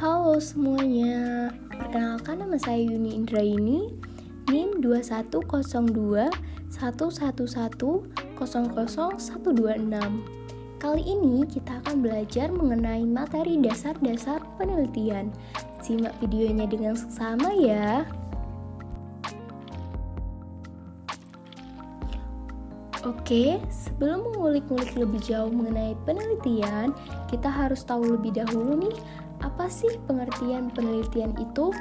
Halo semuanya, perkenalkan nama saya Yuni Indraini, NIM 210211100126. Kali ini kita akan belajar mengenai materi dasar-dasar penelitian. Simak videonya dengan seksama ya. Oke, sebelum mengulik-ngulik lebih jauh mengenai penelitian, kita harus tahu lebih dahulu nih, apa sih pengertian penelitian itu?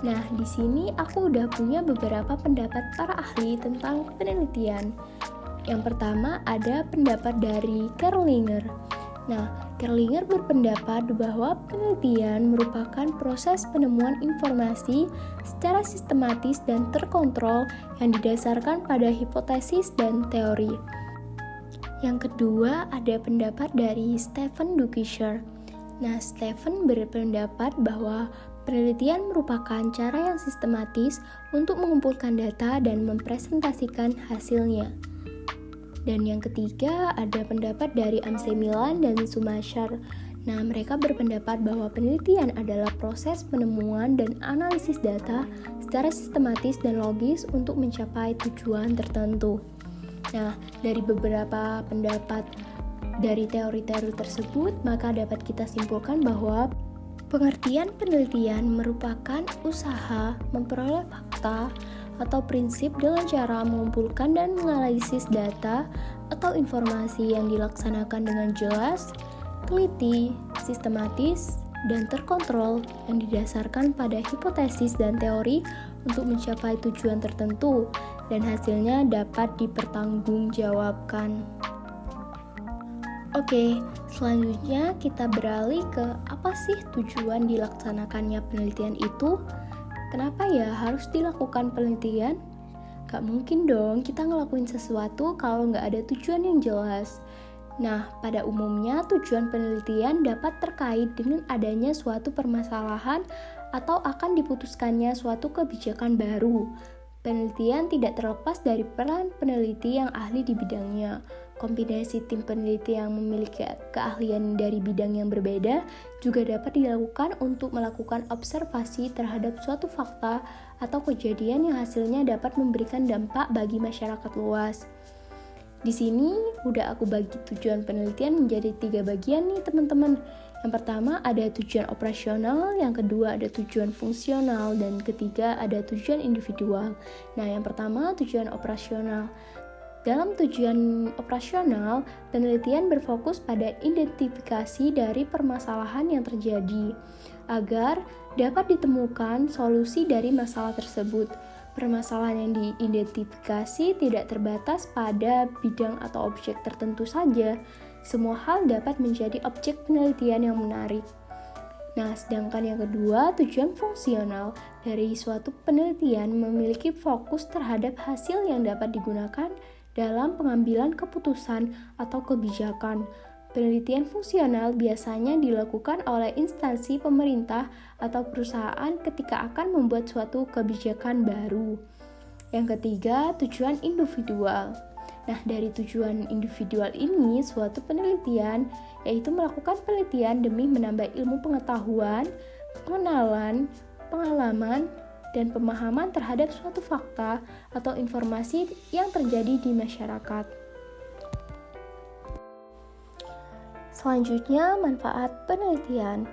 Nah, di sini aku udah punya beberapa pendapat para ahli tentang penelitian. Yang pertama ada pendapat dari Kerlinger. Nah, Kerlinger berpendapat bahwa penelitian merupakan proses penemuan informasi secara sistematis dan terkontrol yang didasarkan pada hipotesis dan teori. Yang kedua ada pendapat dari Stephen Duckisher. Nah, Stephen berpendapat bahwa penelitian merupakan cara yang sistematis untuk mengumpulkan data dan mempresentasikan hasilnya. Dan yang ketiga ada pendapat dari Amsemilan dan Schumacher. Nah, mereka berpendapat bahwa penelitian adalah proses penemuan dan analisis data secara sistematis dan logis untuk mencapai tujuan tertentu. Nah, dari beberapa pendapat dari teori-teori tersebut, maka dapat kita simpulkan bahwa pengertian penelitian merupakan usaha memperoleh fakta atau prinsip dengan cara mengumpulkan dan menganalisis data atau informasi yang dilaksanakan dengan jelas, teliti, sistematis, dan terkontrol yang didasarkan pada hipotesis dan teori untuk mencapai tujuan tertentu dan hasilnya dapat dipertanggungjawabkan. Oke, selanjutnya kita beralih ke apa sih tujuan dilaksanakannya penelitian itu? Kenapa ya harus dilakukan penelitian? Gak mungkin dong kita ngelakuin sesuatu kalau gak ada tujuan yang jelas. Nah, pada umumnya tujuan penelitian dapat terkait dengan adanya suatu permasalahan atau akan diputuskannya suatu kebijakan baru. Penelitian tidak terlepas dari peran peneliti yang ahli di bidangnya. Kombinasi tim peneliti yang memiliki keahlian dari bidang yang berbeda juga dapat dilakukan untuk melakukan observasi terhadap suatu fakta atau kejadian yang hasilnya dapat memberikan dampak bagi masyarakat luas. Di sini udah aku bagi tujuan penelitian menjadi 3 bagian nih teman-teman. Yang pertama ada tujuan operasional, yang kedua ada tujuan fungsional, dan ketiga ada tujuan individual. Nah, yang pertama tujuan operasional. Dalam tujuan operasional, penelitian berfokus pada identifikasi dari permasalahan yang terjadi, agar dapat ditemukan solusi dari masalah tersebut. Permasalahan yang diidentifikasi tidak terbatas pada bidang atau objek tertentu saja. Semua hal dapat menjadi objek penelitian yang menarik. Nah, sedangkan yang kedua, tujuan fungsional dari suatu penelitian memiliki fokus terhadap hasil yang dapat digunakan dalam pengambilan keputusan atau kebijakan. Penelitian fungsional biasanya dilakukan oleh instansi pemerintah atau perusahaan ketika akan membuat suatu kebijakan baru. Yang ketiga, tujuan individual. Nah, dari tujuan individual ini, suatu penelitian yaitu melakukan penelitian demi menambah ilmu pengetahuan, pengenalan, pengalaman, dan pemahaman terhadap suatu fakta atau informasi yang terjadi di masyarakat. Selanjutnya, manfaat penelitian.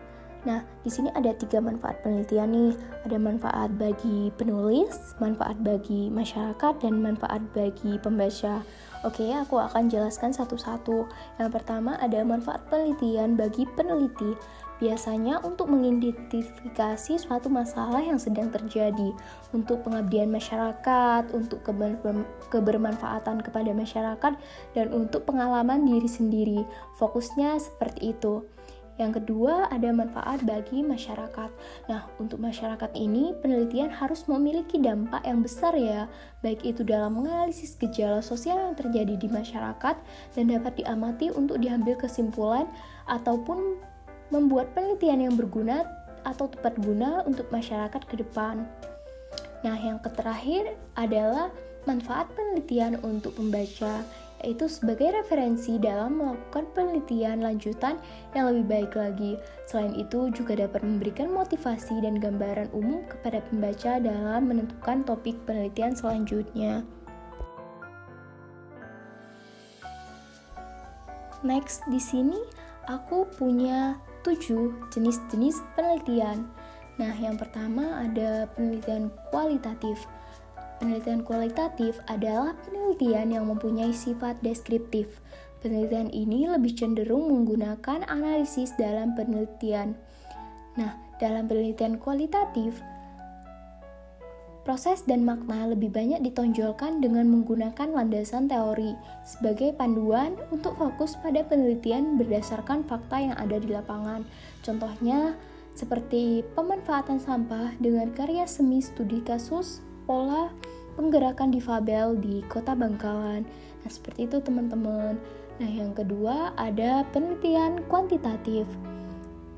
Nah, di sini ada 3 manfaat penelitian nih. Ada manfaat bagi penulis, manfaat bagi masyarakat, dan manfaat bagi pembaca. Oke, aku akan jelaskan satu-satu. Yang pertama ada manfaat penelitian bagi peneliti. Biasanya untuk mengidentifikasi suatu masalah yang sedang terjadi, untuk pengabdian masyarakat, untuk kebermanfaatan kepada masyarakat, dan untuk pengalaman diri sendiri. Fokusnya seperti itu. Yang kedua, ada manfaat bagi masyarakat. Nah, untuk masyarakat ini, penelitian harus memiliki dampak yang besar ya, baik itu dalam menganalisis gejala sosial yang terjadi di masyarakat dan dapat diamati untuk diambil kesimpulan ataupun membuat penelitian yang berguna atau tepat guna untuk masyarakat ke depan. Nah, yang terakhir adalah manfaat penelitian untuk pembaca. yaitu sebagai referensi dalam melakukan penelitian lanjutan yang lebih baik lagi. Selain itu, juga dapat memberikan motivasi dan gambaran umum kepada pembaca dalam menentukan topik penelitian selanjutnya. Next, di sini aku punya 7 jenis-jenis penelitian. Nah, yang pertama ada penelitian kualitatif. Penelitian kualitatif adalah penelitian yang mempunyai sifat deskriptif. Penelitian ini lebih cenderung menggunakan analisis dalam penelitian. Nah, dalam penelitian kualitatif, proses dan makna lebih banyak ditonjolkan dengan menggunakan landasan teori sebagai panduan untuk fokus pada penelitian berdasarkan fakta yang ada di lapangan. Contohnya, seperti pemanfaatan sampah dengan karya semi studi kasus pola penggerakan difabel di Kota Bangkalan. Nah, seperti itu teman-teman. Nah, yang kedua ada penelitian kuantitatif.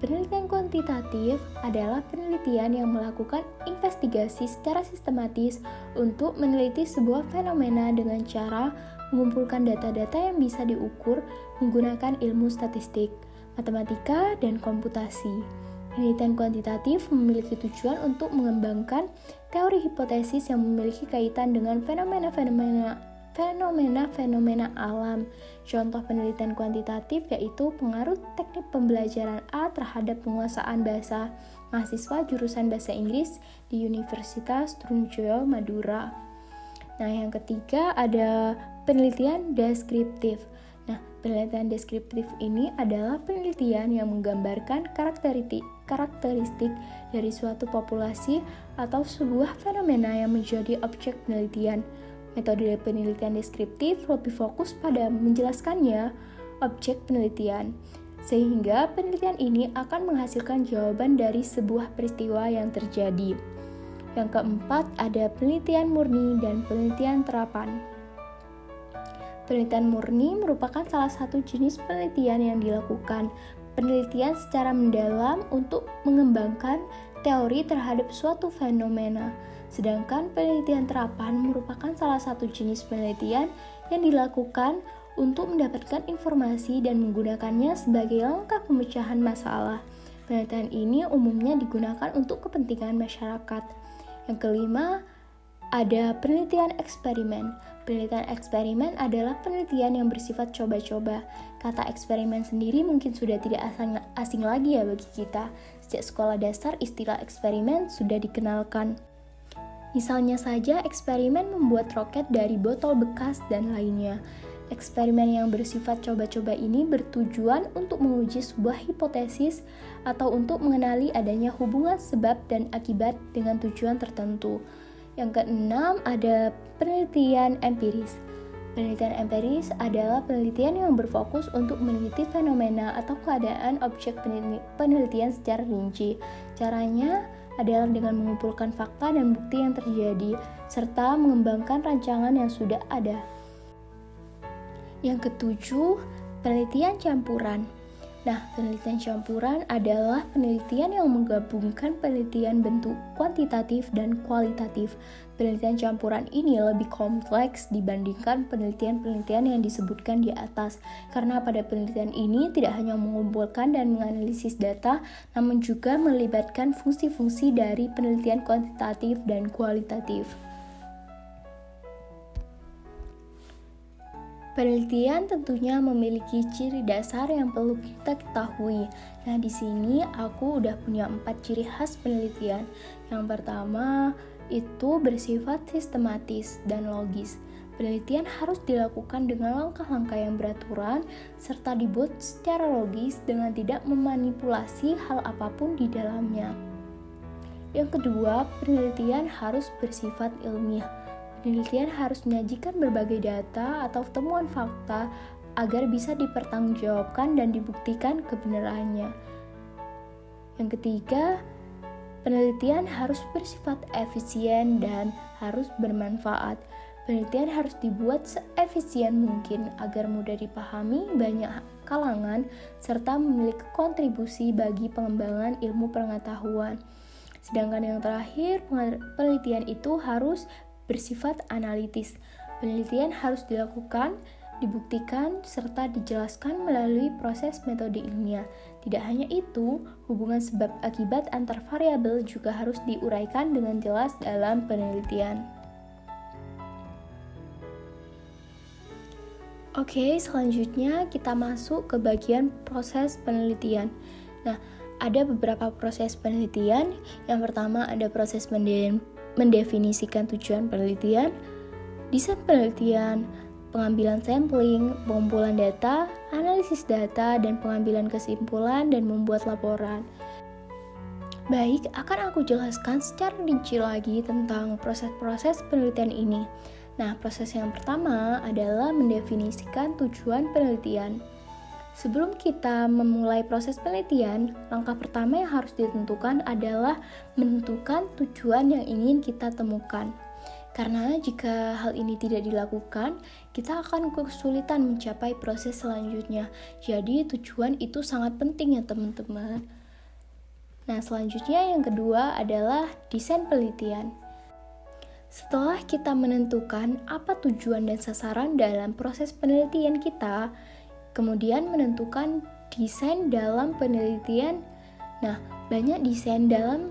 Penelitian kuantitatif adalah penelitian yang melakukan investigasi secara sistematis untuk meneliti sebuah fenomena dengan cara mengumpulkan data-data yang bisa diukur menggunakan ilmu statistik, matematika, dan komputasi. Penelitian kuantitatif memiliki tujuan untuk mengembangkan teori hipotesis yang memiliki kaitan dengan fenomena-fenomena alam. Contoh penelitian kuantitatif yaitu pengaruh teknik pembelajaran A terhadap penguasaan bahasa mahasiswa jurusan bahasa Inggris di Universitas Trunojoyo, Madura. Nah, yang ketiga ada penelitian deskriptif. Nah, penelitian deskriptif ini adalah penelitian yang menggambarkan karakteristik dari suatu populasi atau sebuah fenomena yang menjadi objek penelitian. Metode penelitian deskriptif lebih fokus pada menjelaskannya objek penelitian, sehingga penelitian ini akan menghasilkan jawaban dari sebuah peristiwa yang terjadi. Yang keempat ada penelitian murni dan penelitian terapan. Penelitian murni merupakan salah satu jenis penelitian yang dilakukan penelitian secara mendalam untuk mengembangkan teori terhadap suatu fenomena. Sedangkan penelitian terapan merupakan salah satu jenis penelitian yang dilakukan untuk mendapatkan informasi dan menggunakannya sebagai langkah pemecahan masalah. Penelitian ini umumnya digunakan untuk kepentingan masyarakat. Yang kelima, ada penelitian eksperimen. Penelitian eksperimen adalah penelitian yang bersifat coba-coba. Kata eksperimen sendiri mungkin sudah tidak asing lagi ya bagi kita. Sejak sekolah dasar istilah eksperimen sudah dikenalkan. Misalnya saja eksperimen membuat roket dari botol bekas dan lainnya. Eksperimen yang bersifat coba-coba ini bertujuan untuk menguji sebuah hipotesis atau untuk mengenali adanya hubungan sebab dan akibat dengan tujuan tertentu. Yang keenam ada penelitian empiris. Penelitian empiris adalah penelitian yang berfokus untuk meneliti fenomena atau keadaan objek penelitian secara rinci. Caranya adalah dengan mengumpulkan fakta dan bukti yang terjadi, serta mengembangkan rancangan yang sudah ada. Yang ketujuh, penelitian campuran. Nah, penelitian campuran adalah penelitian yang menggabungkan penelitian bentuk kuantitatif dan kualitatif. Penelitian campuran ini lebih kompleks dibandingkan penelitian-penelitian yang disebutkan di atas, karena pada penelitian ini tidak hanya mengumpulkan dan menganalisis data, namun juga melibatkan fungsi-fungsi dari penelitian kuantitatif dan kualitatif. Penelitian tentunya memiliki ciri dasar yang perlu kita ketahui. Nah, di sini aku udah punya 4 ciri khas penelitian. Yang pertama, itu bersifat sistematis dan logis. Penelitian harus dilakukan dengan langkah-langkah yang beraturan serta dibuat secara logis dengan tidak memanipulasi hal apapun di dalamnya. Yang kedua, penelitian harus bersifat ilmiah. Penelitian harus menyajikan berbagai data atau temuan fakta agar bisa dipertanggungjawabkan dan dibuktikan kebenarannya. Yang ketiga, penelitian harus bersifat efisien dan harus bermanfaat. Penelitian harus dibuat seefisien mungkin agar mudah dipahami banyak kalangan serta memiliki kontribusi bagi pengembangan ilmu pengetahuan. Sedangkan yang terakhir, penelitian itu harus bersifat analitis. Penelitian harus dilakukan dibuktikan serta dijelaskan melalui proses metode ilmiah. Tidak hanya itu, hubungan sebab akibat antar variabel juga harus diuraikan dengan jelas dalam penelitian. Oke, selanjutnya kita masuk ke bagian proses penelitian. Nah, ada beberapa proses penelitian. Yang pertama ada proses mendefinisikan tujuan penelitian, desain penelitian, pengambilan sampling, pengumpulan data, analisis data, dan pengambilan kesimpulan dan membuat laporan. Baik, akan aku jelaskan secara rinci lagi tentang proses-proses penelitian ini. Nah, proses yang pertama adalah mendefinisikan tujuan penelitian. Sebelum kita memulai proses penelitian, langkah pertama yang harus ditentukan adalah menentukan tujuan yang ingin kita temukan. Karena jika hal ini tidak dilakukan, kita akan kesulitan mencapai proses selanjutnya. Jadi tujuan itu sangat penting ya teman-teman. Nah, selanjutnya yang kedua adalah desain penelitian. Setelah kita menentukan apa tujuan dan sasaran dalam proses penelitian kita, kemudian menentukan desain dalam penelitian. Nah, banyak desain dalam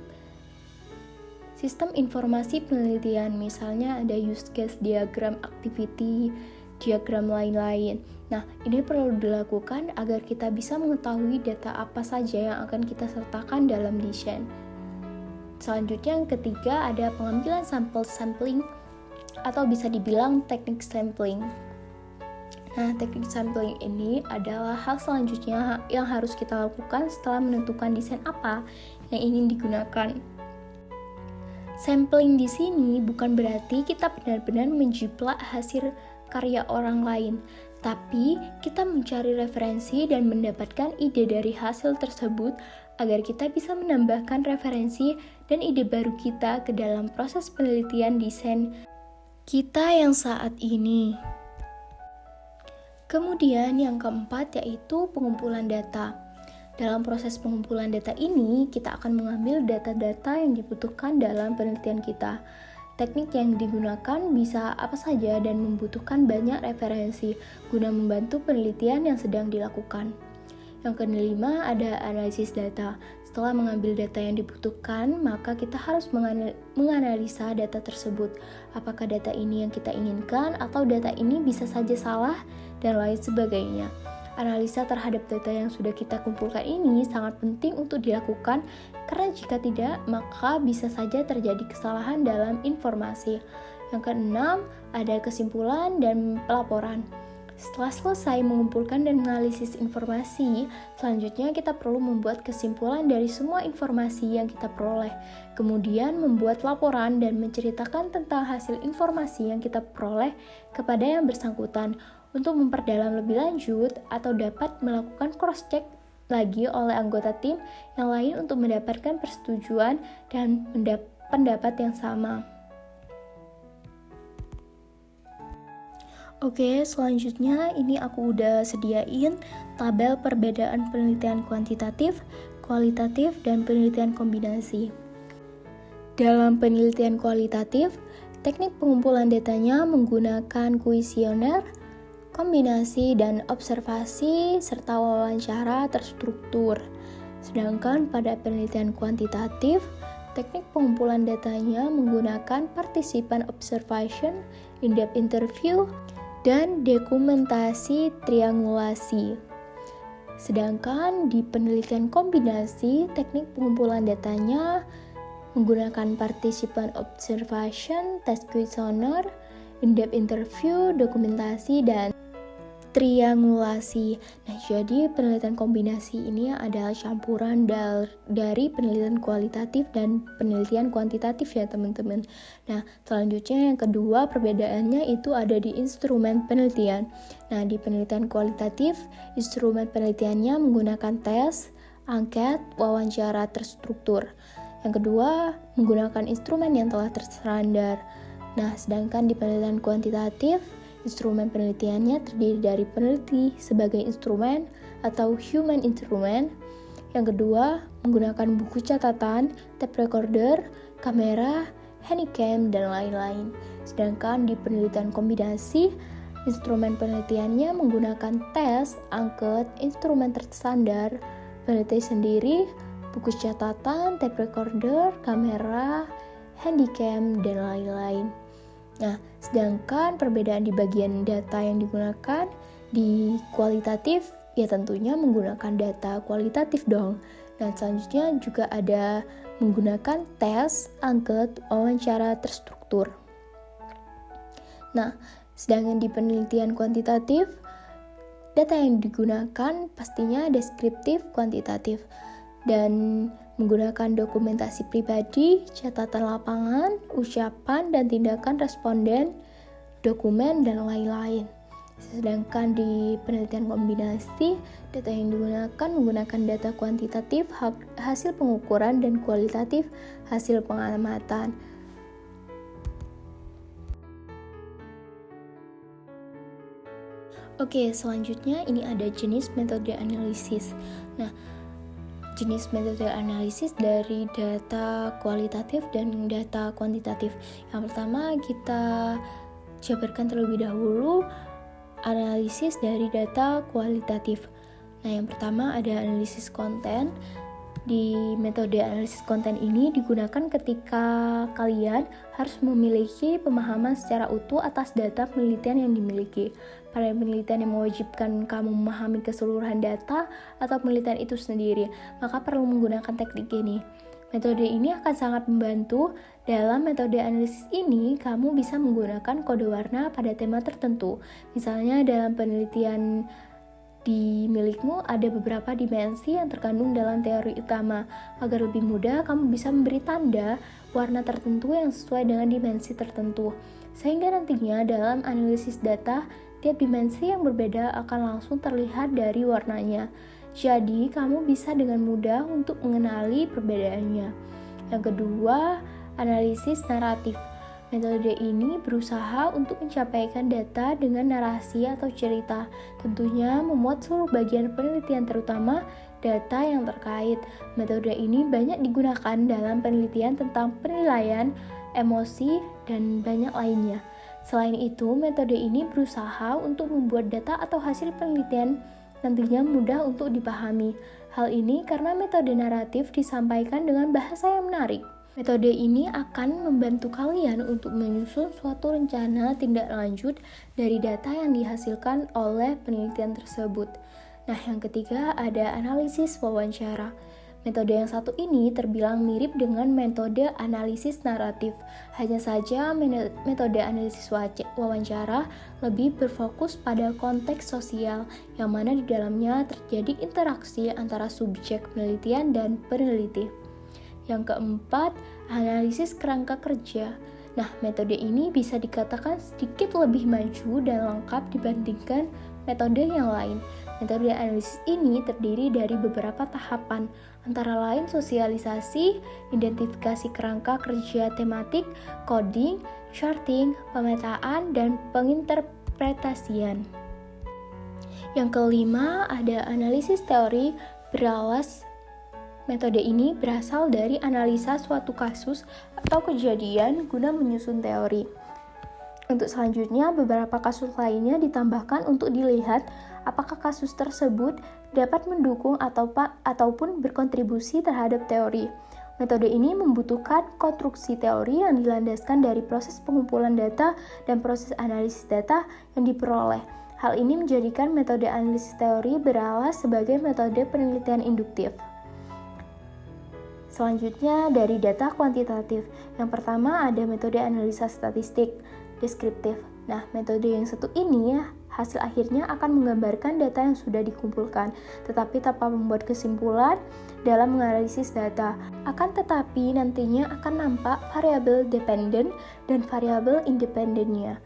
sistem informasi penelitian, misalnya ada use case diagram, activity diagram lain-lain. Nah, ini perlu dilakukan agar kita bisa mengetahui data apa saja yang akan kita sertakan dalam desain. Selanjutnya yang ketiga ada pengambilan sampling atau bisa dibilang teknik sampling. Nah, teknik sampling ini adalah hal selanjutnya yang harus kita lakukan setelah menentukan desain apa yang ingin digunakan. Sampling di sini bukan berarti kita benar-benar menjiplak hasil karya orang lain, tapi kita mencari referensi dan mendapatkan ide dari hasil tersebut agar kita bisa menambahkan referensi dan ide baru kita ke dalam proses penelitian desain kita yang saat ini. Kemudian yang keempat yaitu pengumpulan data. Dalam proses pengumpulan data ini, kita akan mengambil data-data yang dibutuhkan dalam penelitian kita. Teknik yang digunakan bisa apa saja dan membutuhkan banyak referensi guna membantu penelitian yang sedang dilakukan. Yang kelima ada analisis data. Setelah mengambil data yang dibutuhkan, maka kita harus menganalisa data tersebut. Apakah data ini yang kita inginkan atau data ini bisa saja salah dan lain sebagainya. Analisa terhadap data yang sudah kita kumpulkan ini sangat penting untuk dilakukan karena jika tidak, maka bisa saja terjadi kesalahan dalam informasi. Yang keenam, ada kesimpulan dan pelaporan. Setelah selesai mengumpulkan dan menganalisis informasi, selanjutnya kita perlu membuat kesimpulan dari semua informasi yang kita peroleh. Kemudian membuat laporan dan menceritakan tentang hasil informasi yang kita peroleh kepada yang bersangkutan untuk memperdalam lebih lanjut atau dapat melakukan cross-check lagi oleh anggota tim yang lain untuk mendapatkan persetujuan dan pendapat yang sama. Oke, selanjutnya ini aku udah sediain tabel perbedaan penelitian kuantitatif, kualitatif, dan penelitian kombinasi. Dalam penelitian kualitatif, teknik pengumpulan datanya menggunakan kuesioner, kombinasi dan observasi, serta wawancara terstruktur. Sedangkan pada penelitian kuantitatif, teknik pengumpulan datanya menggunakan participan observation, in-depth interview, dan dokumentasi triangulasi. Sedangkan di penelitian kombinasi, teknik pengumpulan datanya menggunakan participan observation, test questionnaire, in-depth interview, dokumentasi, dan triangulasi. Nah, jadi penelitian kombinasi ini adalah campuran dari penelitian kualitatif dan penelitian kuantitatif ya teman-teman. Nah, selanjutnya yang kedua perbedaannya itu ada di instrumen penelitian. Nah, di penelitian kualitatif, instrumen penelitiannya menggunakan tes, angket, wawancara terstruktur. Yang kedua, menggunakan instrumen yang telah terstandar. Nah, sedangkan di penelitian kuantitatif, instrumen penelitiannya terdiri dari peneliti sebagai instrumen atau human instrument. Yang kedua, menggunakan buku catatan, tape recorder, kamera, handycam, dan lain-lain. Sedangkan di penelitian kombinasi, Instrumen penelitiannya menggunakan tes, angket, instrumen terstandar, peneliti sendiri, buku catatan, tape recorder, kamera, handycam, dan lain-lain. Nah, sedangkan perbedaan di bagian data yang digunakan di kualitatif, ya tentunya menggunakan data kualitatif dong. Dan selanjutnya juga ada menggunakan tes, angket, wawancara terstruktur. Nah, sedangkan di penelitian kuantitatif, data yang digunakan pastinya deskriptif kuantitatif dan menggunakan dokumentasi pribadi, catatan lapangan, ucapan dan tindakan responden, dokumen, dan lain-lain. Sedangkan di penelitian kombinasi, data yang digunakan menggunakan data kuantitatif, hasil pengukuran, dan kualitatif, hasil pengamatan. Oke, selanjutnya ini ada jenis metode analisis. Nah, jenis metode analisis dari data kualitatif dan data kuantitatif. Yang pertama kita jabarkan terlebih dahulu analisis dari data kualitatif. Nah, yang pertama ada analisis konten. Di metode analisis konten ini digunakan ketika kalian harus memiliki pemahaman secara utuh atas data penelitian yang dimiliki. Pada penelitian yang mewajibkan kamu memahami keseluruhan data atau penelitian itu sendiri, maka perlu menggunakan teknik ini. Metode ini akan sangat membantu. Dalam metode analisis ini, kamu bisa menggunakan kode warna pada tema tertentu. Misalnya dalam penelitian di milikmu ada beberapa dimensi yang terkandung dalam teori utama. Agar lebih mudah, kamu bisa memberi tanda warna tertentu yang sesuai dengan dimensi tertentu. Sehingga nantinya dalam analisis data, tiap dimensi yang berbeda akan langsung terlihat dari warnanya. Jadi, kamu bisa dengan mudah untuk mengenali perbedaannya. Yang kedua, analisis naratif. Metode ini berusaha untuk mencapaikan data dengan narasi atau cerita, tentunya memuat seluruh bagian penelitian terutama data yang terkait. Metode ini banyak digunakan dalam penelitian tentang penilaian, emosi, dan banyak lainnya. Selain itu, metode ini berusaha untuk membuat data atau hasil penelitian nantinya mudah untuk dipahami. Hal ini karena metode naratif disampaikan dengan bahasa yang menarik. Metode ini akan membantu kalian untuk menyusun suatu rencana tindak lanjut dari data yang dihasilkan oleh penelitian tersebut. Nah, yang ketiga ada analisis wawancara. Metode yang satu ini terbilang mirip dengan metode analisis naratif. Hanya saja metode analisis wawancara lebih berfokus pada konteks sosial, yang mana di dalamnya terjadi interaksi antara subjek penelitian dan peneliti. Yang keempat, analisis kerangka kerja. Nah, metode ini bisa dikatakan sedikit lebih maju dan lengkap dibandingkan metode yang lain. Metode analisis ini terdiri dari beberapa tahapan, antara lain sosialisasi, identifikasi kerangka kerja tematik, coding, charting, pemetaan, dan penginterpretasian. Yang kelima, ada analisis teori beralas. Metode ini berasal dari analisa suatu kasus atau kejadian guna menyusun teori. Untuk selanjutnya, beberapa kasus lainnya ditambahkan untuk dilihat apakah kasus tersebut dapat mendukung ataupun berkontribusi terhadap teori. Metode ini membutuhkan konstruksi teori yang dilandaskan dari proses pengumpulan data dan proses analisis data yang diperoleh. Hal ini menjadikan metode analisis teori beralas sebagai metode penelitian induktif. Selanjutnya dari data kuantitatif. Yang pertama ada metode analisa statistik deskriptif. Nah, metode yang satu ini hasil akhirnya akan menggambarkan data yang sudah dikumpulkan, tetapi tanpa membuat kesimpulan dalam menganalisis data. Akan tetapi nantinya akan nampak variabel dependen dan variabel independennya.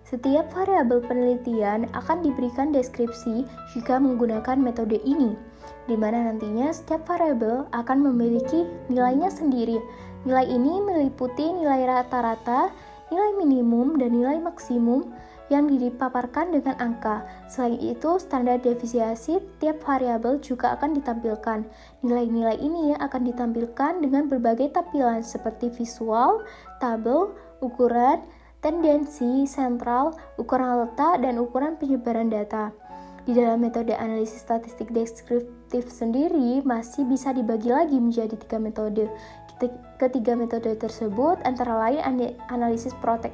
Setiap variabel penelitian akan diberikan deskripsi jika menggunakan metode ini, di mana nantinya setiap variabel akan memiliki nilainya sendiri. Nilai ini meliputi nilai rata-rata, nilai minimum, dan nilai maksimum yang dipaparkan dengan angka. Selain itu, standar deviasi tiap variabel juga akan ditampilkan. Nilai-nilai ini akan ditampilkan dengan berbagai tampilan seperti visual, tabel, ukuran, tendensi, sentral, ukuran letak, dan ukuran penyebaran data. Di dalam metode analisis statistik deskriptif sendiri masih bisa dibagi lagi menjadi 3 metode. Ketiga metode tersebut antara lain analisis protek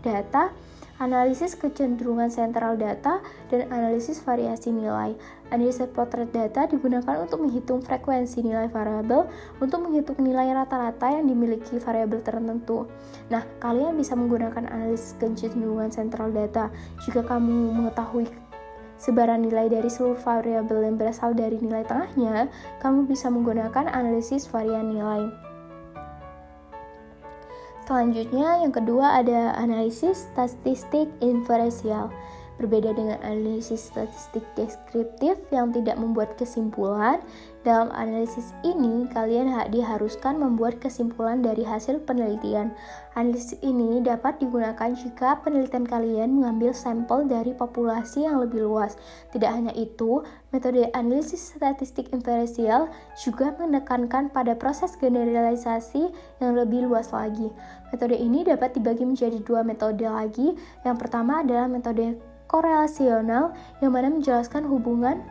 data, analisis kecenderungan sentral data, dan analisis variasi nilai. Analisis potret data digunakan untuk menghitung frekuensi nilai variabel, untuk menghitung nilai rata-rata yang dimiliki variabel tertentu. Nah, kalian bisa menggunakan analisis kecenderungan sentral data jika kamu mengetahui sebaran nilai dari seluruh variabel yang berasal dari nilai tengahnya. Kamu bisa menggunakan analisis varian nilai. Selanjutnya, yang kedua ada analisis statistik inferensial. Berbeda dengan analisis statistik deskriptif yang tidak membuat kesimpulan, dalam analisis ini kalian diharuskan membuat kesimpulan dari hasil penelitian. Analisis ini dapat digunakan jika penelitian kalian mengambil sampel dari populasi yang lebih luas. Tidak hanya itu, metode analisis statistik inferensial juga menekankan pada proses generalisasi yang lebih luas lagi. Metode ini dapat dibagi menjadi 2 metode lagi. Yang pertama adalah metode korelasional, yang mana menjelaskan hubungan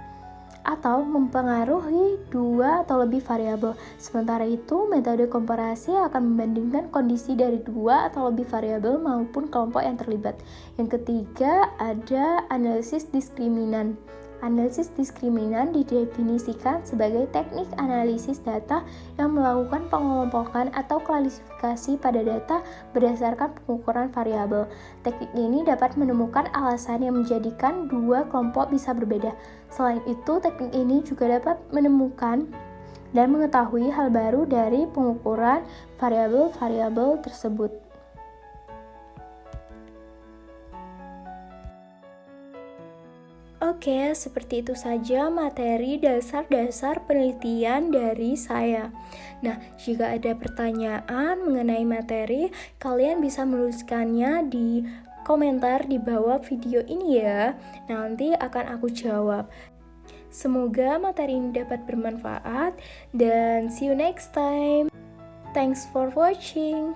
atau mempengaruhi 2 atau lebih variabel. Sementara itu, metode komparasi akan membandingkan kondisi dari 2 atau lebih variabel maupun kelompok yang terlibat. Yang ketiga ada analisis diskriminan. Analisis diskriminan didefinisikan sebagai teknik analisis data yang melakukan pengelompokan atau klasifikasi pada data berdasarkan pengukuran variabel. Teknik ini dapat menemukan alasan yang menjadikan 2 kelompok bisa berbeda. Selain itu, teknik ini juga dapat menemukan dan mengetahui hal baru dari pengukuran variabel-variabel tersebut. Oke, seperti itu saja materi dasar-dasar penelitian dari saya. Nah, jika ada pertanyaan mengenai materi, kalian bisa menuliskannya di komentar di bawah video ini ya. Nanti akan aku jawab. Semoga materi ini dapat bermanfaat dan see you next time. Thanks for watching.